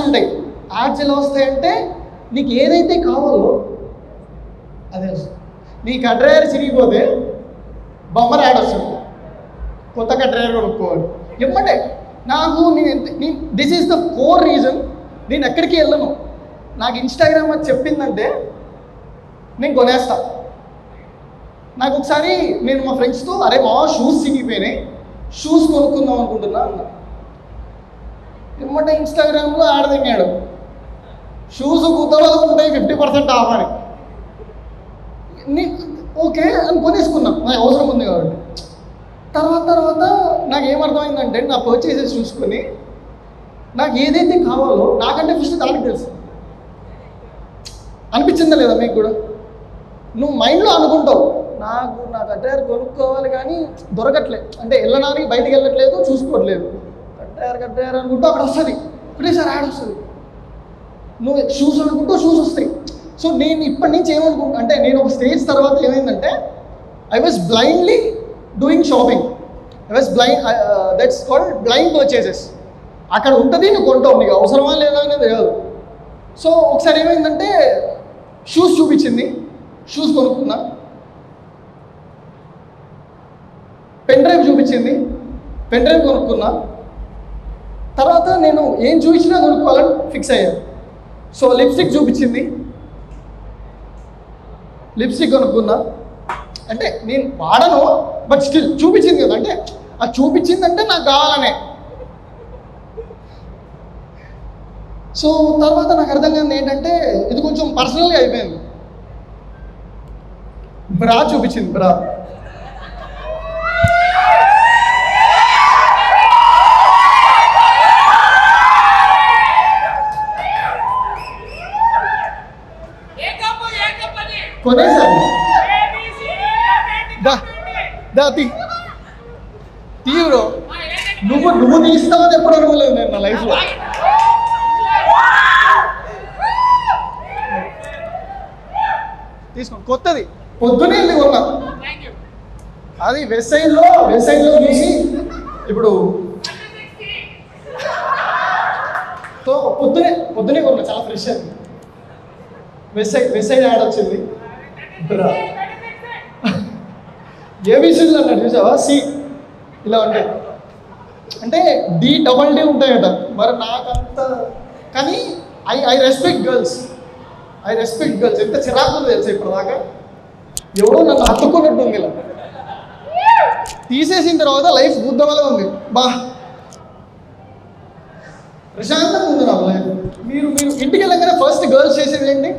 ఉంటాయి. యాడ్స్ ఎలా వస్తాయంటే నీకు ఏదైతే కావాలో అదే వస్తుంది. నీ కడ్రైయర్ చిరిగిపోతే బొమ్మర యాడ్ వస్తుంది, కొత్త కడ్రైయర్ కొనుక్కోవాలి ఎమ్మటే. నాకు this is the core reason నేను ఎక్కడికి వెళ్ళను. నాకు ఇన్స్టాగ్రామ్ అది చెప్పిందంటే నేను కొనేస్తా. నాకు ఒకసారి నేను మా ఫ్రెండ్స్తో అరే మా షూస్ చినిగిపోయినాయి, షూస్ కొనుక్కుందాం అనుకుంటున్నా అన్న. ఎమ్మటే ఇన్స్టాగ్రామ్లో ఆడదింగాడు షూస్ కుదరదు ఉంటాయి 50% ఆఫ్ అని. ఓకే అని కొనేసుకున్నాం, నాకు అవసరం ఉంది కాబట్టి. తర్వాత నాకు ఏమర్థమైందంటే నా పర్చేసెస్ చూసుకొని నాకు ఏదైతే కావాలో నాకంటే ఫస్ట్ దానికి తెలుసు. అనిపించిందా లేదా మీకు కూడా? నువ్వు మైండ్లో అనుకుంటావు నా కడ్రైయర్ కొనుక్కోవాలి కానీ దొరకట్లేదు, అంటే వెళ్ళడానికి బయటికి వెళ్ళట్లేదు, చూసుకోవట్లేదు, కడ్రైయర్ అనుకుంటూ అక్కడ వస్తుంది, ఒకటేసారి యాడ్ వస్తుంది. నువ్వు షూస్ అనుకుంటూ షూస్ వస్తాయి. సో నేను ఇప్పటి నుంచి ఏమనుకుంటా అంటే నేను ఒక స్టేజ్ తర్వాత ఏమైందంటే I was blindly doing shopping. I was that's called blind purchases. అక్కడ ఉంటుంది, నువ్వు కొంటావు, నీకు అవసరమా లేదా అనేది కాదు. సో ఒకసారి ఏమైందంటే షూస్ చూపించింది, షూస్ కొనుక్కున్నా. పెన్ డ్రైవ్ చూపించింది, పెన్ డ్రైవ్ కొనుక్కున్నా. తర్వాత నేను ఏం చూపించినా కొనుక్కోవాలని ఫిక్స్ అయ్యాను. సో లిప్స్టిక్ చూపించింది, లిప్స్టిక్ కొనుక్కున్నా. అంటే నేను వాడను బట్ స్టిల్ చూపించింది కదా, అంటే అది చూపించిందంటే నాకు కావాలనే. సో తర్వాత నాకు అర్థం కాదు ఏంటంటే ఇది కొంచెం పర్సనల్గా అయిపోయింది. బ్రా చూపించింది, బ్రా. కొనేసాను తీవ్రో నువ్వు తీస్తావని ఎప్పుడు అనుకోలేదు నేను నా లైఫ్లో. తీసుకో కొత్తది పొద్దునే వెళ్ళి కొన్నా. అది వెబ్ సైడ్లో చూసి ఇప్పుడు సో పొద్దునే కొన్నా, చాలా ఫ్రెష్ అది. వెబ్ సైడ్ యాడ్ వచ్చింది, బ్రా. ఏబీసీలు అన్నాడు చూసావా, సి ఇలా ఉంటాయి, అంటే DDD ఉంటాయట. మరి నాకంత కానీ ఐ రెస్పెక్ట్ గర్ల్స్. ఎంత చిరాకు తెలుసా ఇప్పుడు దాకా. ఎవడో నన్ను హత్తుకున్నట్టు ఉంది. ఇలా తీసేసిన తర్వాత లైఫ్ బుద్ధవల్ల ఉంది, బా ప్రశాంతంగా ఉంది నాకు లైఫ్. మీరు ఇంటికి వెళ్ళగానే ఫస్ట్ గర్ల్స్ చేసేది ఏంటి?